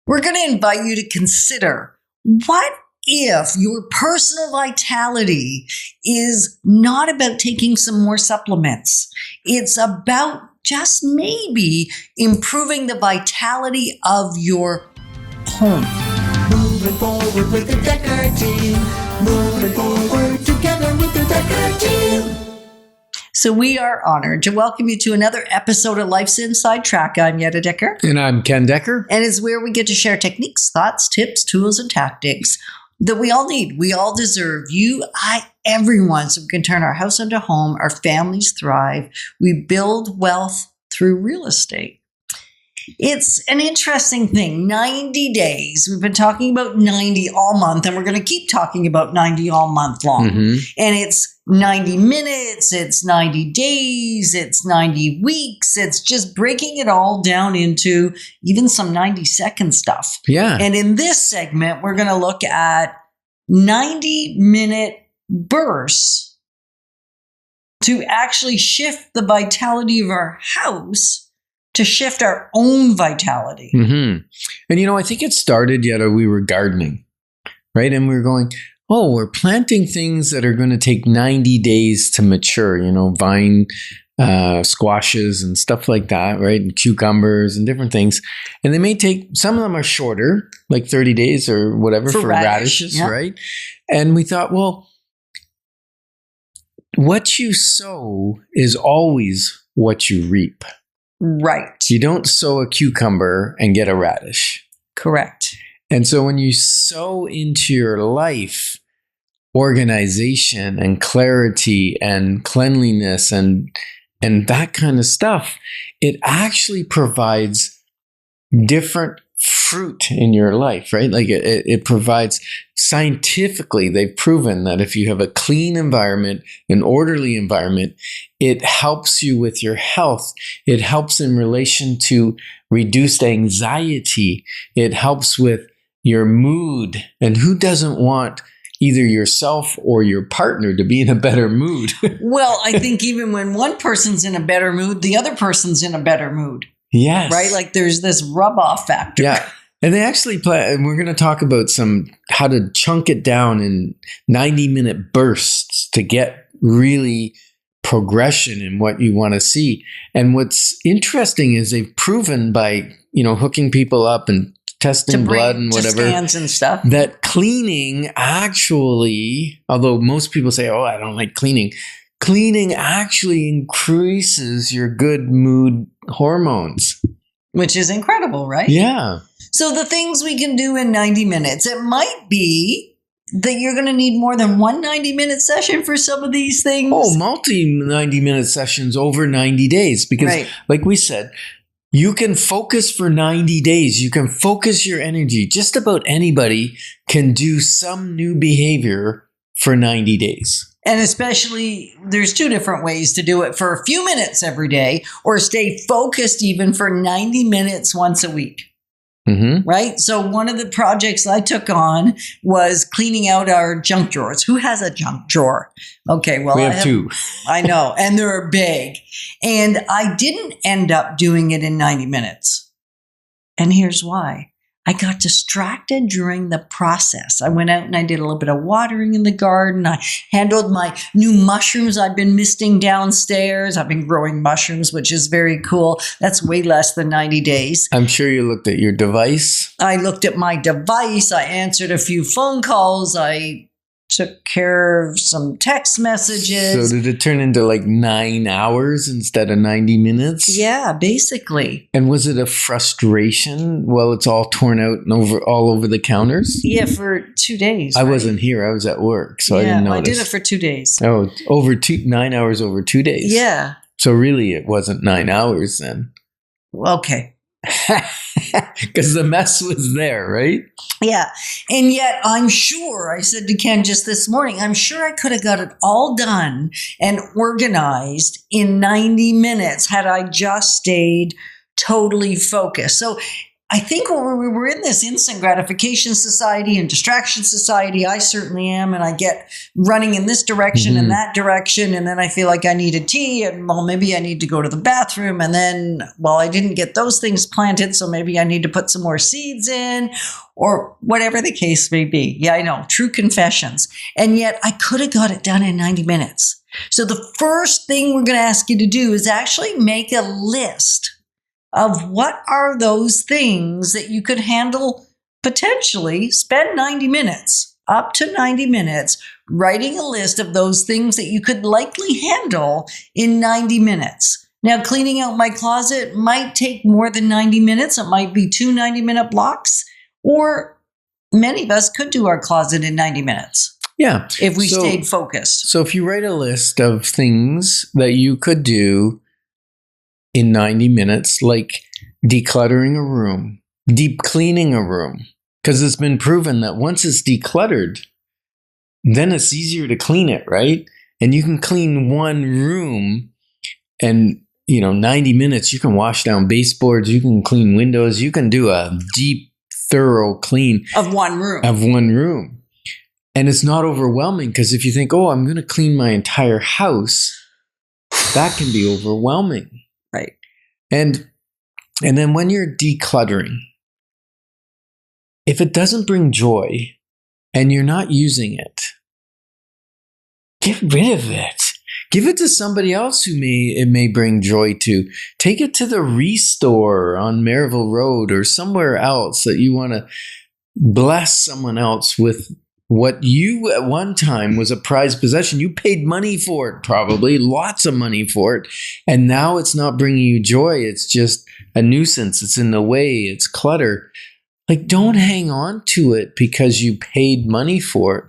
we're going to invite you to consider, what if your personal vitality is not about taking some more supplements? It's about just maybe improving the vitality of your home. Moving forward with the Dekker Team. Moving forward together with the Dekker Team. So we are honored to welcome you to another episode of Life's Inside Track. I'm Yetta Dekker. And I'm Ken Dekker. And it's where we get to share techniques, thoughts, tips, tools, and tactics that we all need. We all deserve. You, I, everyone. So we can turn our house into home. Our families thrive. We build wealth through real estate. It's an interesting thing. 90 days. We've been talking about 90 all month, and we're going to keep talking about 90 all month long. Mm-hmm. And it's 90 minutes, it's 90 days, it's 90 weeks. It's just breaking it all down into even some 90-second stuff. Yeah. And in this segment, we're going to look at 90-minute bursts to actually shift the vitality of our house, to shift our own vitality. Mm-hmm. And, I think it started, Yetta, we were gardening, right? And we were going, we're planting things that are going to take 90 days to mature, vine squashes and stuff like that, right? And cucumbers and different things. And they may take, some of them are shorter, like 30 days or whatever for radishes, yeah. Right? And we thought, what you sow is always what you reap. Right. You don't sow a cucumber and get a radish. Correct. And so when you sow into your life organization and clarity and cleanliness and that kind of stuff, it actually provides different fruit in your life, right? Like it provides, scientifically, they've proven that if you have a clean environment, an orderly environment, it helps you with your health. It helps in relation to reduced anxiety. It helps with your mood. And who doesn't want either yourself or your partner to be in a better mood? Well, I think even when one person's in a better mood, the other person's in a better mood. Yes. Right? Like there's this rub-off factor. Yeah. And they actually and we're going to talk about how to chunk it down in 90-minute bursts to get really progression in what you want to see. And what's interesting is they've proven by, hooking people up and testing blood and whatever, scans and stuff, that cleaning actually, although most people say, I don't like cleaning actually increases your good mood hormones. Which is incredible, right? Yeah. So the things we can do in 90 minutes, it might be that you're going to need more than one 90-minute session for some of these things. Multi 90-minute sessions over 90 days. Because like we said, you can focus for 90 days. You can focus your energy. Just about anybody can do some new behavior for 90 days. And especially, there's two different ways to do it: for a few minutes every day, or stay focused even for 90 minutes once a week. Mm-hmm. Right? So one of the projects I took on was cleaning out our junk drawers. Who has a junk drawer? Okay, well, we have two. I know, and they're big. And I didn't end up doing it in 90 minutes. And here's why. I got distracted during the process. I went out and I did a little bit of watering in the garden. I handled my new mushrooms I've been misting downstairs. I've been growing mushrooms, which is very cool. That's way less than 90 days. I'm sure you looked at your device. I looked at my device. I answered a few phone calls. I took care of some text messages. So did it turn into like 9 hours instead of 90 minutes? Yeah, basically. And was it a frustration? Well, it's all torn out and all over the counters? Yeah, for 2 days. I wasn't here. I was at work, so I didn't notice. I did it for 2 days. Oh, 9 hours over 2 days. Yeah. So really it wasn't 9 hours then. Okay. Because the mess was there, right? Yeah. And yet I'm sure, I said to Ken just this morning, I'm sure I could have got it all done and organized in 90 minutes had I just stayed totally focused. So I think when we were in this instant gratification society and distraction society, I certainly am, and I get running in this direction and that direction, and then I feel like I need a tea, and well, maybe I need to go to the bathroom, and then, well, I didn't get those things planted, so maybe I need to put some more seeds in, or whatever the case may be. Yeah, I know, true confessions. And yet I could have got it done in 90 minutes. So the first thing we're going to ask you to do is actually make a list of what are those things that you could handle, potentially spend 90 minutes, up to 90 minutes, writing a list of those things that you could likely handle in 90 minutes. Now, cleaning out my closet might take more than 90 minutes. It might be 2 90-minute blocks, or many of us could do our closet in 90 minutes. Yeah. If we stayed focused. So if you write a list of things that you could do in 90 minutes, like decluttering a room, deep cleaning a room, because it's been proven that once it's decluttered, then it's easier to clean it, right? And you can clean one room and, 90 minutes, you can wash down baseboards, you can clean windows, you can do a deep, thorough clean of one room. And it's not overwhelming, because if you think, oh, I'm going to clean my entire house, that can be overwhelming. Right. And then when you're decluttering, if it doesn't bring joy and you're not using it, get rid of it. Give it to somebody else who it may bring joy to. Take it to the Restore on Maryville Road or somewhere else that you want to bless someone else with what you at one time was a prized possession. You paid money for it, probably lots of money for it. And now it's not bringing you joy. It's just a nuisance. It's in the way. It's clutter. Like, don't hang on to it because you paid money for it.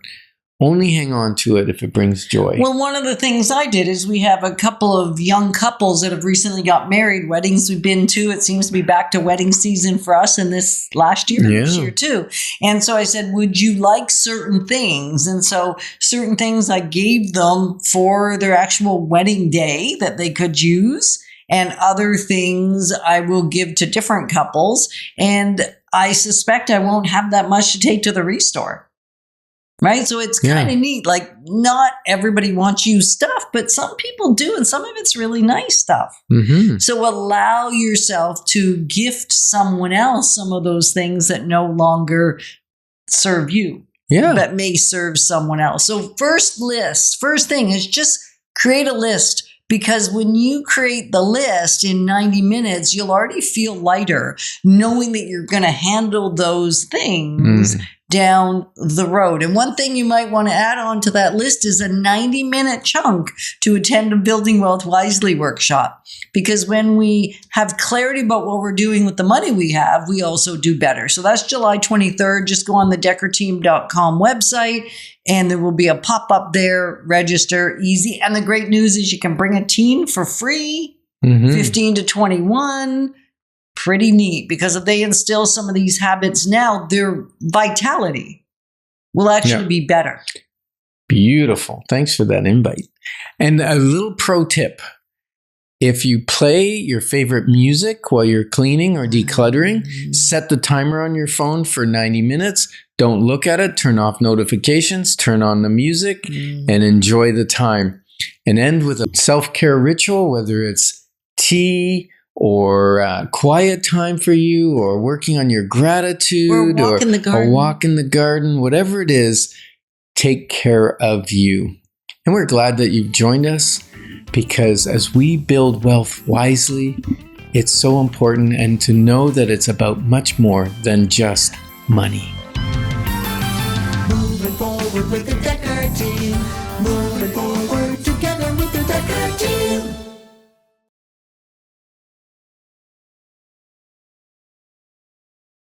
Only hang on to it if it brings joy. Well, one of the things I did is we have a couple of young couples that have recently got married, weddings we've been to. It seems to be back to wedding season for us in this last year, this year too. And so I said, would you like certain things? And so certain things I gave them for their actual wedding day that they could use, and other things I will give to different couples. And I suspect I won't have that much to take to the Restore. Right? So it's kind of neat. Like, not everybody wants used stuff, but some people do. And some of it's really nice stuff. Mm-hmm. So allow yourself to gift someone else some of those things that no longer serve you, but may serve someone else. So first thing is just create a list. Because when you create the list in 90 minutes, you'll already feel lighter knowing that you're going to handle those things down the road. And one thing you might want to add on to that list is a 90-minute chunk to attend a Building Wealth Wisely workshop. Because when we have clarity about what we're doing with the money we have, we also do better. So that's July 23rd. Just go on the dekkerteam.com website and there will be a pop-up there. Register, easy. And the great news is you can bring a teen for free, 15 to 21. Pretty neat, because if they instill some of these habits now, their vitality will actually be better. Beautiful. Thanks for that invite. And a little pro tip. If you play your favorite music while you're cleaning or decluttering, set the timer on your phone for 90 minutes. Don't look at it. Turn off notifications. Turn on the music and enjoy the time. And end with a self-care ritual, whether it's tea or quiet time for you, or working on your gratitude, or a walk in the garden, whatever it is, take care of you. And we're glad that you've joined us, because as we build wealth wisely, it's so important, and to know that it's about much more than just money. Moving forward with the Dekker Team. Moving forward.